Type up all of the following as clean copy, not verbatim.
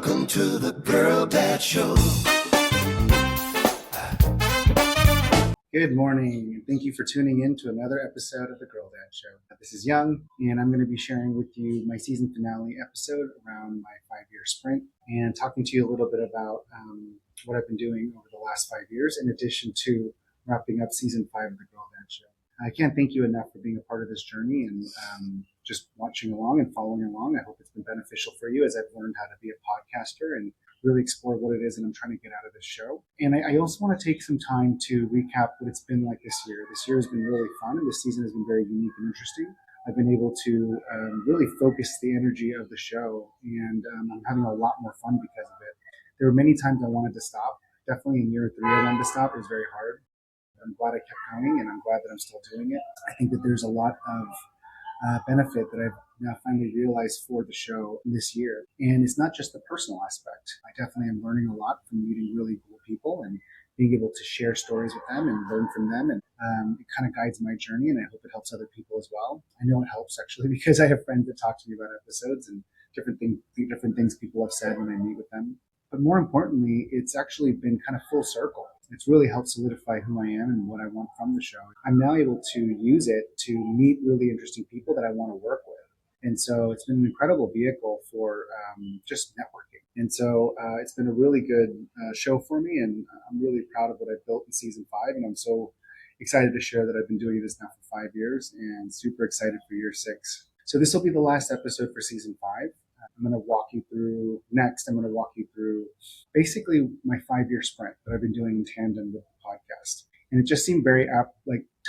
Welcome to the Girl Dad Show. Good morning. Thank you for tuning in to another episode of the Girl Dad Show. This is Young, and I'm going to be sharing with you my season finale episode around my 5-year sprint and talking to you a little bit about what I've been doing over the last 5 years, in addition to wrapping up season 5 of the Girl Dad Show. I can't thank you enough for being a part of this journey and just watching along and following along. I hope it's been beneficial for you as I've learned how to be a podcaster and really explore what it is that I'm trying to get out of this show. And I also want to take some time to recap what it's been like this year. This year has been really fun, and this season has been very unique and interesting. I've been able to really focus the energy of the show, and I'm having a lot more fun because of it. There were many times I wanted to stop. Definitely in year 3 I wanted to stop. It was very hard. I'm glad I kept going, and I'm glad that I'm still doing it. I think that there's a lot of benefit that I've now finally realized for the show this year. And it's not just the personal aspect. I definitely am learning a lot from meeting really cool people and being able to share stories with them and learn from them. And it kind of guides my journey, and I hope it helps other people as well. I know it helps actually because I have friends that talk to me about episodes and different things people have said when I meet with them. But more importantly, it's actually been kind of full circle. It's really helped solidify who I am and what I want from the show. I'm now able to use it to meet really interesting people that I want to work with. And so it's been an incredible vehicle for just networking. And so it's been a really good show for me, and I'm really proud of what I've built in season 5. And I'm so excited to share that I've been doing this now for 5 years and super excited for year 6. So this will be the last episode for season 5. I'm going to walk you through basically my 5-year sprint that I've been doing in tandem with the podcast. And it just seemed very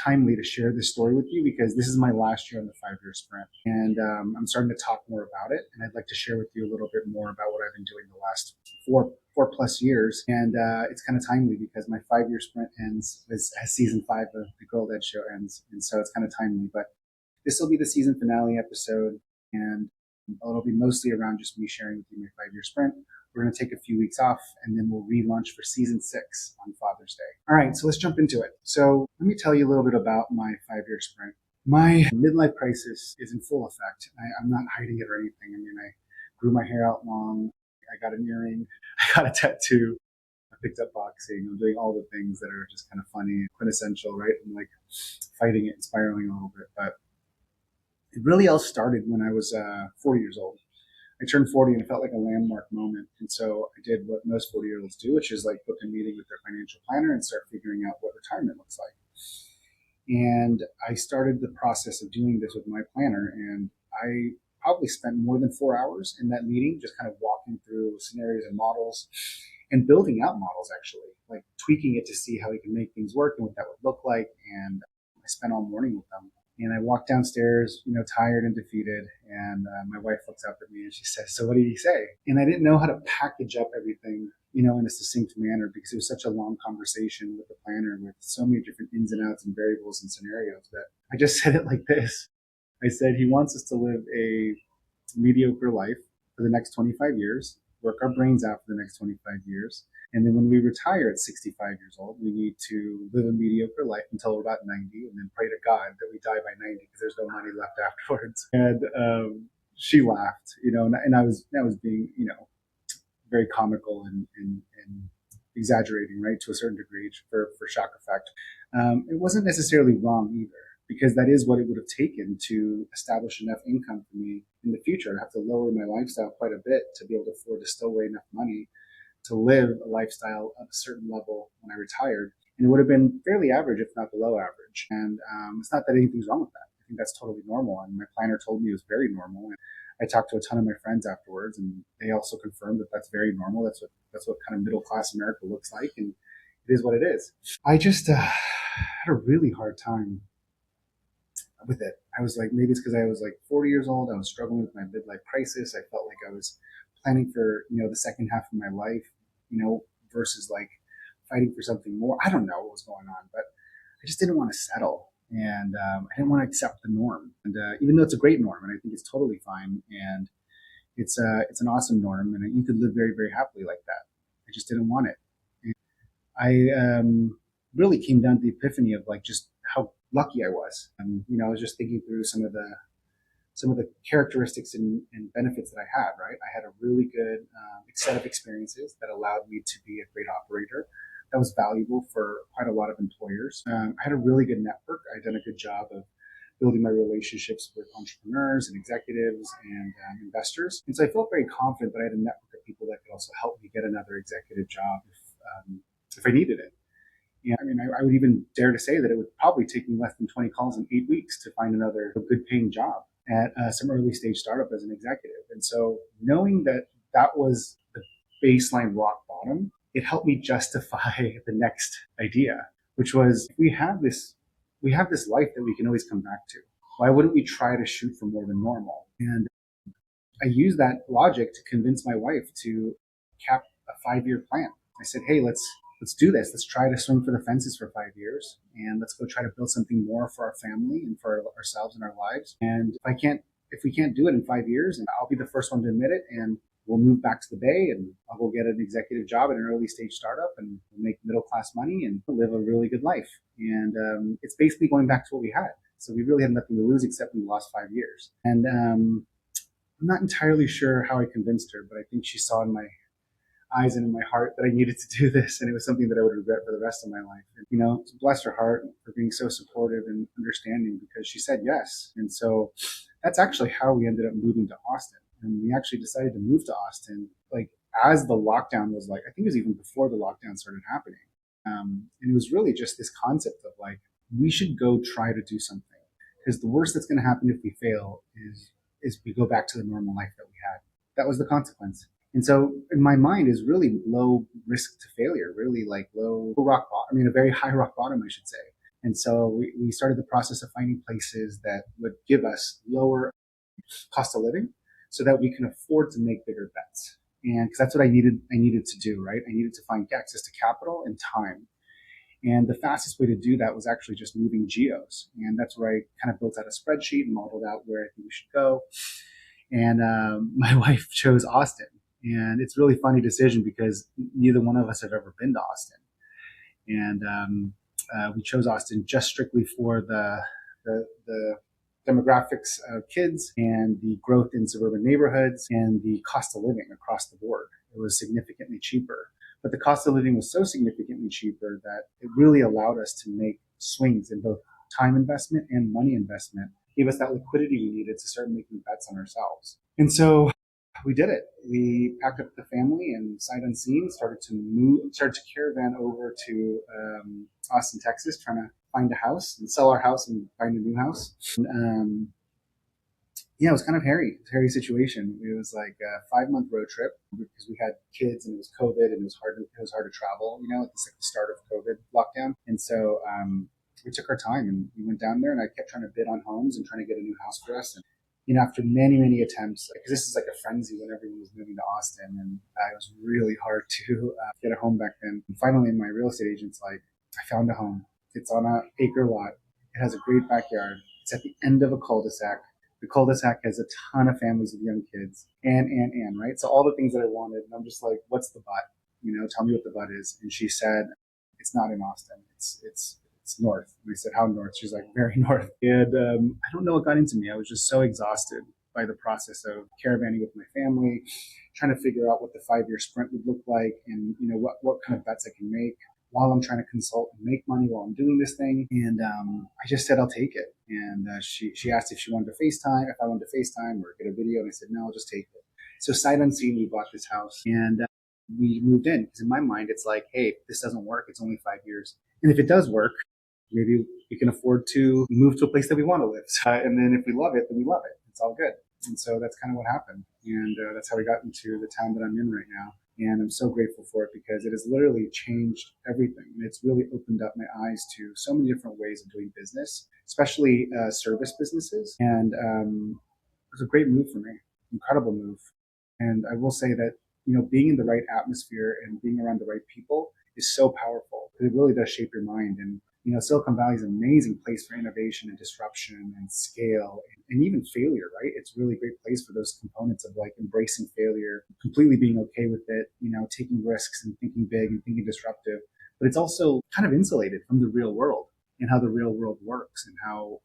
timely to share this story with you because this is my last year on the 5-year sprint. And I'm starting to talk more about it. And I'd like to share with you a little bit more about what I've been doing the last four plus years. And it's kind of timely because my 5-year sprint ends as season 5 of the Girl Dad Show ends. And so it's kind of timely. But this will be the season finale episode. And it'll be mostly around just me sharing with you my 5-year sprint. We're going to take a few weeks off, and then we'll relaunch for season 6 on Father's Day. All right, so let's jump into it. So let me tell you a little bit about my 5-year sprint. My midlife crisis is in full effect. I'm not hiding it or anything. I mean, I grew my hair out long. I got an earring. I got a tattoo. I picked up boxing. I'm doing all the things that are just kind of funny, quintessential, right? I'm like fighting it and spiraling a little bit, but it really all started when I was 40 years old. I turned 40 and it felt like a landmark moment. And so I did what most 40-year-olds do, which is like book a meeting with their financial planner and start figuring out what retirement looks like. And I started the process of doing this with my planner. And I probably spent more than 4 hours in that meeting, just kind of walking through scenarios and models and building out models, actually, like tweaking it to see how we can make things work and what that would look like. And I spent all morning with them. And I walked downstairs, tired and defeated. And my wife looks up at me and she says, "So what did he say?" And I didn't know how to package up everything, in a succinct manner because it was such a long conversation with the planner with so many different ins and outs and variables and scenarios that I just said it like this. I said, he wants us to live a mediocre life for the next 25 years, work our brains out for the next 25 years. And then when we retire at 65 years old, we need to live a mediocre life until we're about 90 and then pray to God that we die by 90 because there's no money left afterwards. And she laughed, and I was being, very comical and exaggerating, right, to a certain degree for shock effect. It wasn't necessarily wrong either because that is what it would have taken to establish enough income for me in the future. I'd have to lower my lifestyle quite a bit to be able to afford to still weigh enough money to live a lifestyle of a certain level when I retired. And it would have been fairly average, if not below average. And it's not that anything's wrong with that. I think that's totally normal. And my planner told me it was very normal. And I talked to a ton of my friends afterwards, and they also confirmed that that's very normal. That's what kind of middle-class America looks like. And it is what it is. I just had a really hard time with it. I was like, maybe it's because I was like 40 years old. I was struggling with my midlife crisis. I felt like I was planning for, the second half of my life, versus like fighting for something more. I don't know what was going on, but I just didn't want to settle. And I didn't want to accept the norm. And even though it's a great norm, and I think it's totally fine, and it's an awesome norm, and you could live very, very happily like that. I just didn't want it. And I really came down to the epiphany of like just how lucky I was. I was just thinking through some of the some of the characteristics and benefits that I had, right? I had a really good set of experiences that allowed me to be a great operator. That was valuable for quite a lot of employers. I had a really good network. I'd done a good job of building my relationships with entrepreneurs and executives and investors. And so I felt very confident that I had a network of people that could also help me get another executive job if I needed it. And I mean, I would even dare to say that it would probably take me less than 20 calls in 8 weeks to find another good paying job at some early stage startup as an executive. And so knowing that that was the baseline rock bottom, it helped me justify the next idea, which was we have this life that we can always come back to. Why wouldn't we try to shoot for more than normal? And I used that logic to convince my wife to cap a 5-year plan. I said, hey, let's do this. Let's try to swing for the fences for 5 years, and let's go try to build something more for our family and for ourselves and our lives. And if we can't do it in 5 years, and I'll be the first one to admit it, and we'll move back to the Bay, and I'll go get an executive job at an early stage startup, and we'll make middle class money and live a really good life. And it's basically going back to what we had. So we really had nothing to lose except we lost 5 years. And I'm not entirely sure how I convinced her, but I think she saw in my eyes and in my heart that I needed to do this, and it was something that I would regret for the rest of my life. And, bless her heart for being so supportive and understanding, because she said yes. And so that's actually how we ended up moving to Austin. And we actually decided to move to Austin, like as the lockdown was I think it was even before the lockdown started happening. And it was really just this concept of we should go try to do something, because the worst that's going to happen if we fail is we go back to the normal life that we had. That was the consequence. And so in my mind is really low risk to failure, really low rock bottom. I mean, a very high rock bottom, I should say. And so we started the process of finding places that would give us lower cost of living so that we can afford to make bigger bets. And because that's what I needed to do, right? I needed to find access to capital and time. And the fastest way to do that was actually just moving geos. And that's where I kind of built out a spreadsheet and modeled out where I think we should go. And my wife chose Austin. And it's a really funny decision because neither one of us have ever been to Austin. And we chose Austin just strictly for the demographics of kids and the growth in suburban neighborhoods and the cost of living across the board. It was significantly cheaper. But the cost of living was so significantly cheaper that it really allowed us to make swings in both time investment and money investment, gave us that liquidity we needed to start making bets on ourselves. And so we did it. We packed up the family and sight unseen started to caravan over to Austin, Texas, trying to find a house and sell our house and find a new house. And, it was kind of hairy. It was a hairy situation. It was like a 5-month road trip because we had kids and it was COVID and it was hard to travel, at the start of COVID lockdown. And so we took our time and we went down there, and I kept trying to bid on homes and trying to get a new house for us. And after many, many attempts, because this is like a frenzy when everyone was moving to Austin, and it was really hard to get a home back then. And finally, my real estate agent's like, I found a home. It's on an acre lot. It has a great backyard. It's at the end of a cul-de-sac. The cul-de-sac has a ton of families with young kids, and right? So all the things that I wanted, and I'm just like, what's the but? Tell me what the but is. And she said, it's not in Austin. It's north. And I said, how north? She's like, very north. And I don't know what got into me. I was just so exhausted by the process of caravanning with my family, trying to figure out what the 5-year sprint would look like, and what kind of bets I can make while I'm trying to consult and make money while I'm doing this thing. And I just said, I'll take it. And she asked if she wanted to FaceTime, if I wanted to FaceTime or get a video. And I said, no, I'll just take it. So sight unseen, we bought this house and we moved in. Because in my mind, it's like, hey, if this doesn't work, it's only 5 years. And if it does work, maybe we can afford to move to a place that we want to live. And then if we love it, then we love it. It's all good. And so that's kind of what happened. And that's how we got into the town that I'm in right now. And I'm so grateful for it because it has literally changed everything. And it's really opened up my eyes to so many different ways of doing business, especially service businesses. And it was a great move for me, incredible move. And I will say that, being in the right atmosphere and being around the right people is so powerful. It really does shape your mind. And Silicon Valley is an amazing place for innovation and disruption and scale and even failure, right? It's a really great place for those components of embracing failure, completely being okay with it, taking risks and thinking big and thinking disruptive. But it's also kind of insulated from the real world and how the real world works and how,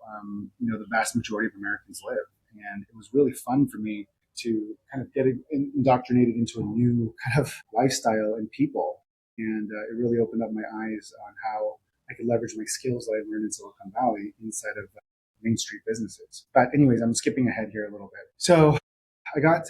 the vast majority of Americans live. And it was really fun for me to kind of get indoctrinated into a new kind of lifestyle and people. And it really opened up my eyes on how I could leverage my skills that I learned in Silicon Valley inside of Main Street businesses. But anyways, I'm skipping ahead here a little bit. So I got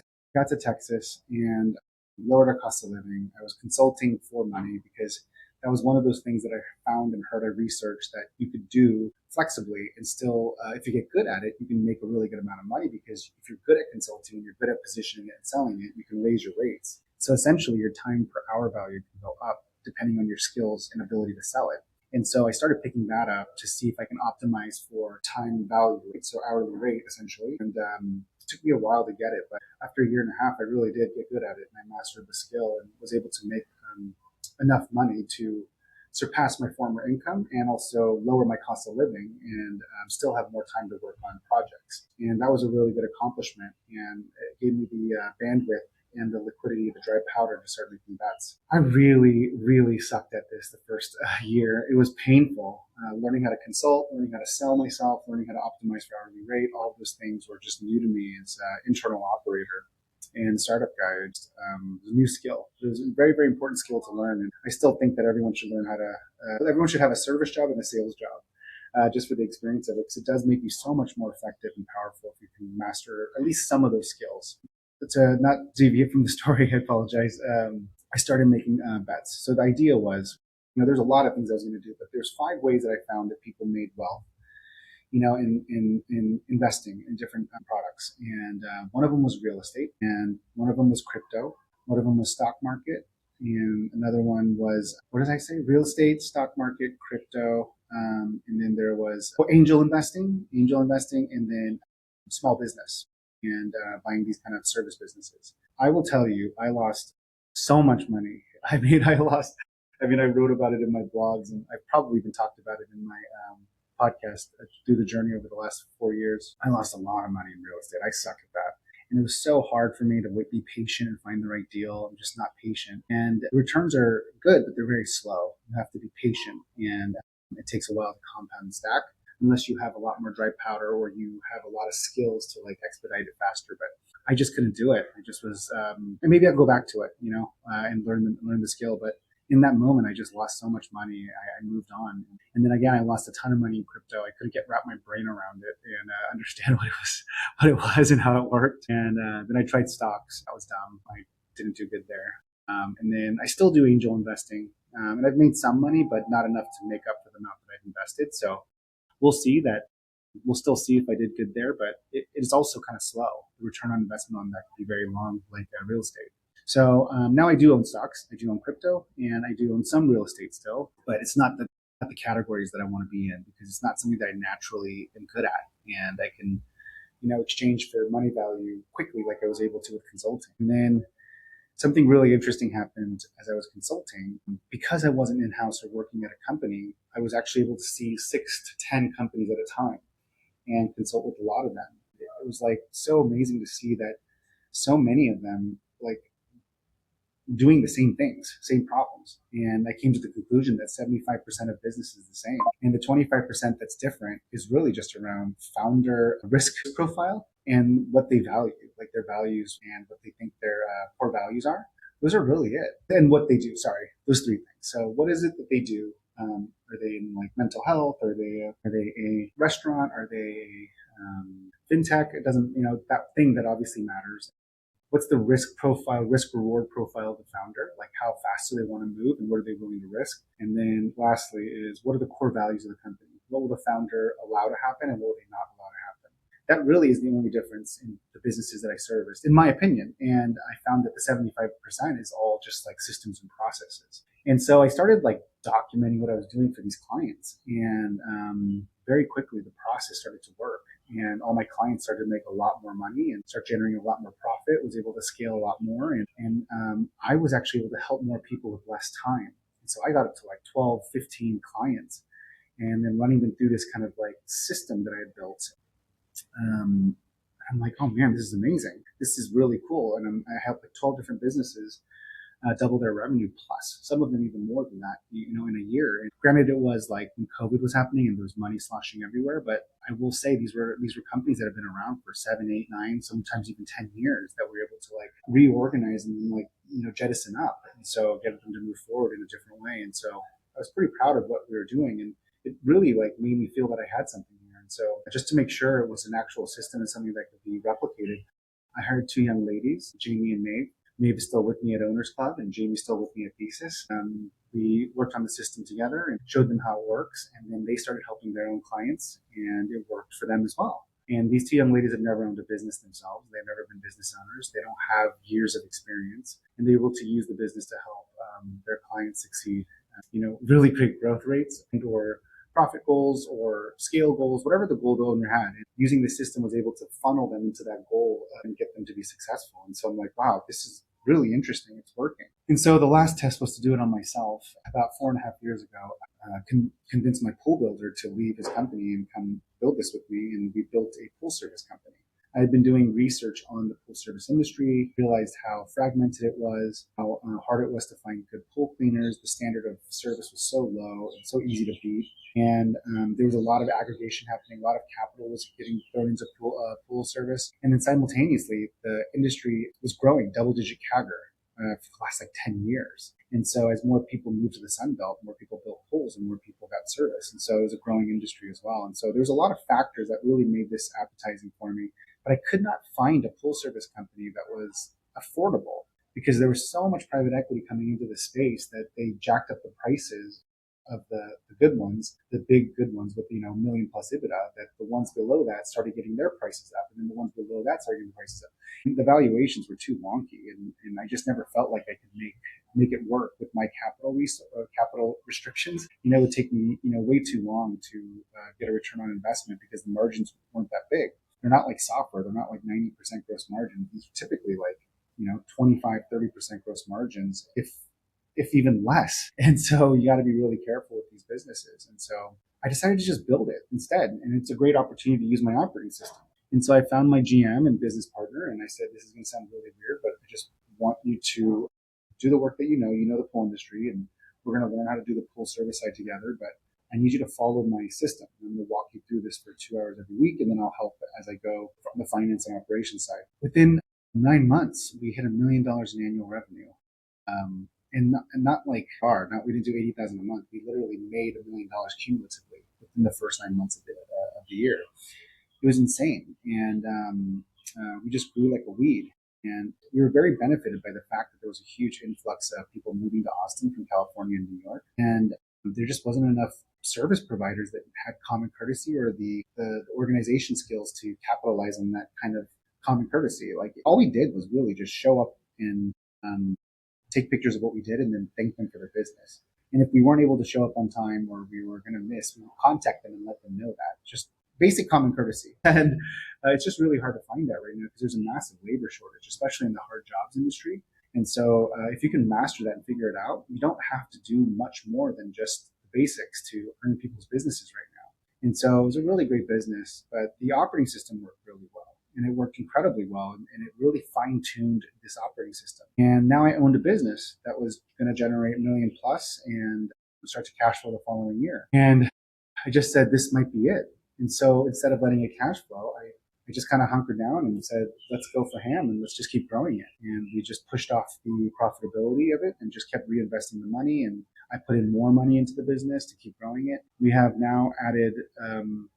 to Texas and lowered our cost of living. I was consulting for money because that was one of those things that I found and heard. I researched that you could do flexibly and still, if you get good at it, you can make a really good amount of money because if you're good at consulting and you're good at positioning it and selling it, you can raise your rates. So essentially your time per hour value can go up depending on your skills and ability to sell it. And so I started picking that up to see if I can optimize for time value, so hourly rate essentially. And it took me a while to get it, but after a year and a half, I really did get good at it, and I mastered the skill and was able to make enough money to surpass my former income and also lower my cost of living and still have more time to work on projects. And that was a really good accomplishment, and it gave me the bandwidth and the liquidity, the dry powder to start making bets. I really, really sucked at this the first year. It was painful. Learning how to consult, learning how to sell myself, learning how to optimize for hourly rate, all of those things were just new to me as an internal operator and startup guy. It was a new skill. It was a very, very important skill to learn. And I still think that everyone should learn how to, everyone should have a service job and a sales job. Just for the experience of it, because it does make you so much more effective and powerful if you can master at least some of those skills. To not deviate from the story, I apologize. I started making bets. So the idea was, there's a lot of things I was going to do, but there's 5 ways that I found that people made wealth, in investing in different products. And one of them was real estate, and one of them was crypto, one of them was stock market, and another one was, what did I say? Real estate, stock market, crypto, and then there was angel investing, and then small business and buying these kind of service businesses. I will tell you, I lost so much money. I wrote about it in my blogs, and I've probably even talked about it in my podcast through the journey over the last 4 years. I lost a lot of money in real estate. I suck at that. And it was so hard for me to be patient and find the right deal. I'm just not patient. And the returns are good, but they're very slow. You have to be patient, and it takes a while to compound and stack, unless you have a lot more dry powder or you have a lot of skills to expedite it faster. But I just couldn't do it. I just was, and maybe I'll go back to it, and learn the skill. But in that moment, I just lost so much money. I moved on. And then again, I lost a ton of money in crypto. I couldn't wrap my brain around it and understand what it was and how it worked. And then I tried stocks. That was dumb. I didn't do good there. And then I still do angel investing. And I've made some money, but not enough to make up for the amount that I've invested. So we'll still see if I did good there, but it is also kind of slow. The return on investment on that could be very long, like real estate. So now I do own stocks, I do own crypto, and I do own some real estate still, but it's not the categories that I want to be in because it's not something that I naturally am good at, and I can, exchange for money value quickly, like I was able to with consulting. And then something really interesting happened as I was consulting. Because I wasn't in-house or working at a company, I was actually able to see 6 to 10 companies at a time and consult with a lot of them. It was so amazing to see that so many of them doing the same things, same problems. And I came to the conclusion that 75% of business is the same. And the 25% that's different is really just around founder risk profile and what they value, like their values and what they think their core values are. Those are really it. And what they do, those 3 things. So what is it that they do? Are they in mental health? Are they a restaurant? Are they fintech? It doesn't, that thing that obviously matters. What's the risk profile, risk reward profile of the founder? Like how fast do they want to move and what are they willing to risk? And then lastly is what are the core values of the company? What will the founder allow to happen and what will they not allow to happen? That really is the only difference in the businesses that I serviced, in my opinion. And I found that the 75% is all just systems and processes. And so I started documenting what I was doing for these clients. And very quickly, the process started to work. And all my clients started to make a lot more money and start generating a lot more profit, was able to scale a lot more. And I was actually able to help more people with less time. And so I got up to 12, 15 clients and then running them through this kind of system that I had built. I'm like, oh man, this is amazing. This is really cool. And I helped 12 different businesses double their revenue plus. Some of them even more than that, in a year. And granted, it was like when COVID was happening and there was money sloshing everywhere. But I will say these were companies that have been around for 7, 8, 9, sometimes even 10 years that were able to like reorganize and like jettison up, and so get them to move forward in a different way. And so I was pretty proud of what we were doing, and it really like made me feel that I had something here. And so just to make sure it was an actual system and something that could be replicated, I hired two young ladies, Jamie and Maeve. Maeve is still with me at Owners Club, and Jamie's still with me at Thesis. We worked on the system together and showed them how it works, and then they started helping their own clients, and it worked for them as well. And these two young ladies have never owned a business themselves. They've never been business owners. They don't have years of experience, and they're able to use the business to help their clients succeed. Really great growth rates or profit goals or scale goals, whatever the goal the owner had. And using the system was able to funnel them into that goal and get them to be successful. And so I'm like, wow, this is really interesting. It's working. And so the last test was to do it on myself. About 4.5 years ago, convinced my pool builder to leave his company and come build this with me. And we built a pool service company. I had been doing research on the pool service industry, realized how fragmented it was, how hard it was to find good pool cleaners. The standard of service was so low and so easy to beat. And there was a lot of aggregation happening. A lot of capital was getting thrown into pool service. And then simultaneously, the industry was growing double-digit CAGR for the last 10 years. And so as more people moved to the Sun Belt, more people built pools and more people got service. And so it was a growing industry as well. And so there's a lot of factors that really made this appetizing for me. But I could not find a pool service company that was affordable because there was so much private equity coming into the space that they jacked up the prices of the good ones, the big good ones with million plus EBITDA, that the ones below that started getting their prices up, and then the ones below that started getting prices up. And the valuations were too wonky, and I just never felt like I could make it work with my capital restrictions. It would take me way too long to get a return on investment because the margins weren't that big. They're not like software. They're not like 90% gross margins. These are typically like 25, 30% gross margins, if even less. And so you got to be really careful with these businesses. And so I decided to just build it instead. And it's a great opportunity to use my operating system. And so I found my GM and business partner, and I said, this is going to sound really weird, but I just want you to do the work that you know the pool industry, and we're going to learn how to do the pool service side together. But I need you to follow my system. I'm going to walk you through this for 2 hours every week, and then I'll help as I go from the finance and operations side. Within 9 months, we hit $1 million in annual revenue. And not like hard. Not we didn't do 80,000 a month. We literally made $1 million cumulatively within the first 9 months of the year. It was insane, and we just grew like a weed. And we were very benefited by the fact that there was a huge influx of people moving to Austin from California and New York, and there just wasn't enough service providers that had common courtesy or the organization skills to capitalize on that kind of common courtesy. Like all we did was really just show up and take pictures of what we did and then thank them for their business. And if we weren't able to show up on time or we were going to miss, we would contact them and let them know that. Just basic common courtesy. And it's just really hard to find that right now because there's a massive labor shortage, especially in the hard jobs industry. And so if you can master that and figure it out, you don't have to do much more than just the basics to earn people's businesses right now. And so it was a really great business, but the operating system worked really well. And it worked incredibly well, and it really fine-tuned this operating system. And now I owned a business that was going to generate $1 million plus and start to cash flow the following year. And I just said, this might be it. And so instead of letting it cash flow, I just kind of hunkered down and said, let's go for ham and let's just keep growing it. And we just pushed off the profitability of it and just kept reinvesting the money. And I put in more money into the business to keep growing it. We have now added $1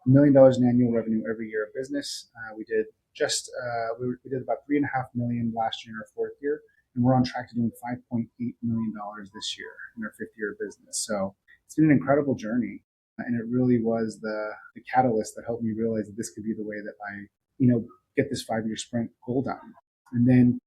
million in annual revenue every year of business. We did about $3.5 million last year in our fourth year, and we're on track to doing $5.8 million this year in our fifth year of business. So it's been an incredible journey, and it really was the catalyst that helped me realize that this could be the way that I, get this 5-year sprint goal done. And then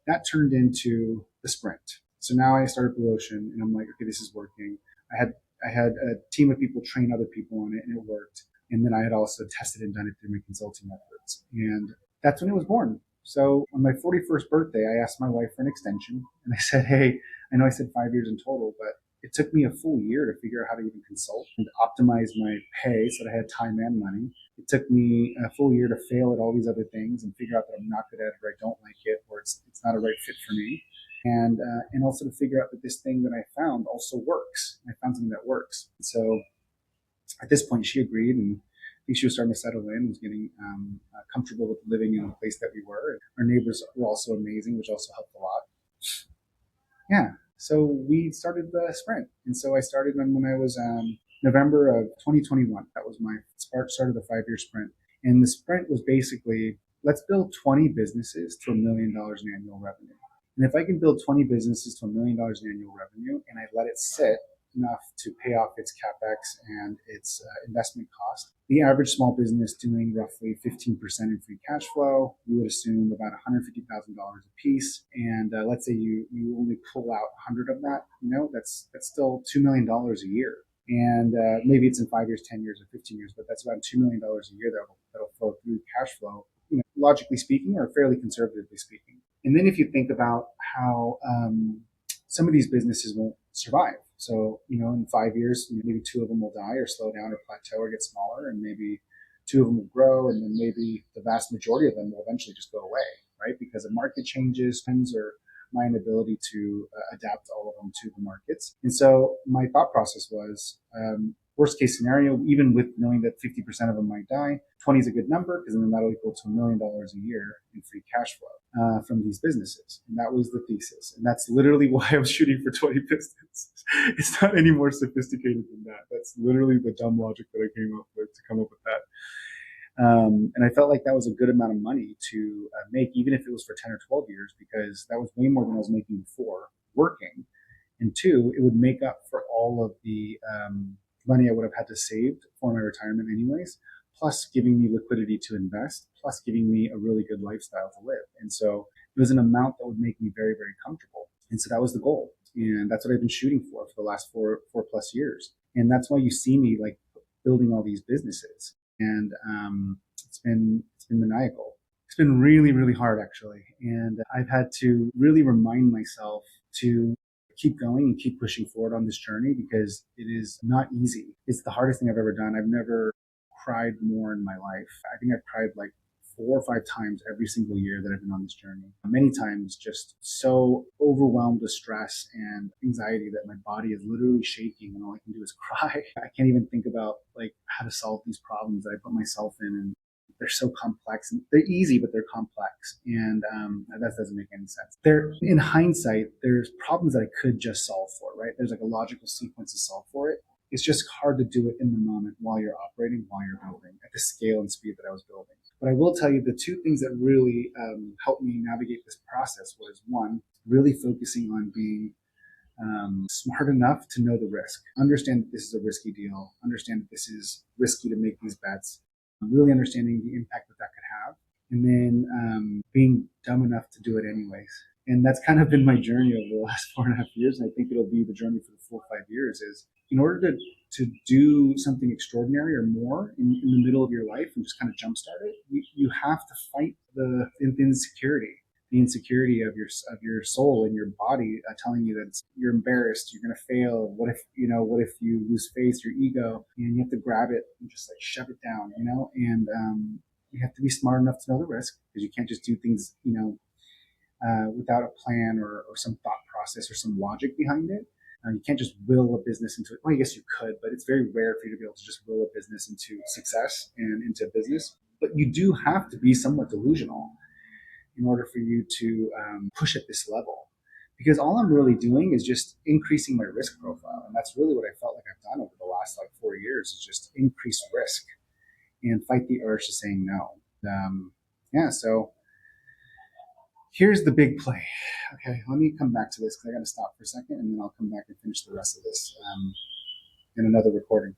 that turned into the sprint. So now I started Blue Ocean, and I'm like, okay, this is working. I had a team of people train other people on it, and it worked. And then I had also tested and done it through my consulting efforts. And that's when it was born. So on my 41st birthday, I asked my wife for an extension. And I said, hey, I know I said 5 years in total, but it took me a full year to figure out how to even consult and optimize my pay so that I had time and money. It took me a full year to fail at all these other things and figure out that I'm not good at it or I don't like it or it's not a right fit for me. and also to figure out that this thing that I found also works. I found something that works. So at this point, she agreed, and I think she was starting to settle in, was getting comfortable with living in the place that we were. Our neighbors were also amazing, which also helped a lot. Yeah, so we started the sprint, and so I started when I was November of 2021. That was my start of the 5 year sprint, and the sprint was basically let's build 20 businesses to $1 million in annual revenue. And if I can build 20 businesses to $1 million in annual revenue, and I let it sit enough to pay off its capex and its investment cost. The average small business doing roughly 15% in free cash flow, you would assume about $150,000 a piece. And let's say you only pull out 100 of that, that's still $2 million a year. And maybe it's in 5 years, 10 years, or 15 years, but that's about $2 million a year that'll flow through cash flow, logically speaking, or fairly conservatively speaking. And then if you think about how some of these businesses won't survive. So, in 5 years, maybe two of them will die or slow down or plateau or get smaller, and maybe two of them will grow, and then maybe the vast majority of them will eventually just go away, right? Because the market changes, trends, or my inability to adapt all of them to the markets. And so my thought process was, worst case scenario, even with knowing that 50% of them might die, 20 is a good number because then that'll equal to $1 million a year in free cash flow from these businesses. And that was the thesis. And that's literally why I was shooting for 20 businesses. It's not any more sophisticated than that. That's literally the dumb logic that I came up with to come up with that. And I felt like that was a good amount of money to make, even if it was for 10 or 12 years, because that was way more than I was making before working. And two, it would make up for all of the money I would have had to save for my retirement anyways, plus giving me liquidity to invest, plus giving me a really good lifestyle to live. And so it was an amount that would make me very, very comfortable. And so that was the goal. And that's what I've been shooting for the last four plus years. And that's why you see me like building all these businesses. And it's been maniacal. It's been really, really hard actually. And I've had to really remind myself to keep going and keep pushing forward on this journey because it is not easy. It's the hardest thing I've ever done. I've never cried more in my life. I think I've cried like 4 or 5 times every single year that I've been on this journey. Many times just so overwhelmed with stress and anxiety that my body is literally shaking and all I can do is cry. I can't even think about like how to solve these problems that I put myself in, and they're so complex. And they're easy, but they're complex. And that doesn't make any sense. In hindsight, there's problems that I could just solve for, right? There's like a logical sequence to solve for it. It's just hard to do it in the moment while you're operating, while you're building at the scale and speed that I was building. But I will tell you the two things that really helped me navigate this process was one, really focusing on being smart enough to know the risk, understand that this is a risky deal, understand that this is risky to make these bets, really understanding the impact that could have, and then being dumb enough to do it anyways. And that's kind of been my journey over the last 4.5 years. And I think it'll be the journey for the full 5 years is in order to do something extraordinary or more in the middle of your life and just kind of jumpstart it, you have to fight the insecurity of your soul and your body telling you that you're embarrassed, you're going to fail. What if you lose faith, your ego, and you have to grab it and just like shove it down, and you have to be smart enough to know the risk because you can't just do things, without a plan or some thought process or some logic behind it. You can't just will a business into it. Well, I guess you could, but it's very rare for you to be able to just will a business into success and into business. But you do have to be somewhat delusional in order for you to push at this level. Because all I'm really doing is just increasing my risk profile. And that's really what I felt like I've done over the last 4 years is just increase risk and fight the urge to saying no. So here's the big play. Okay, let me come back to this because I got to stop for a second and then I'll come back and finish the rest of this in another recording.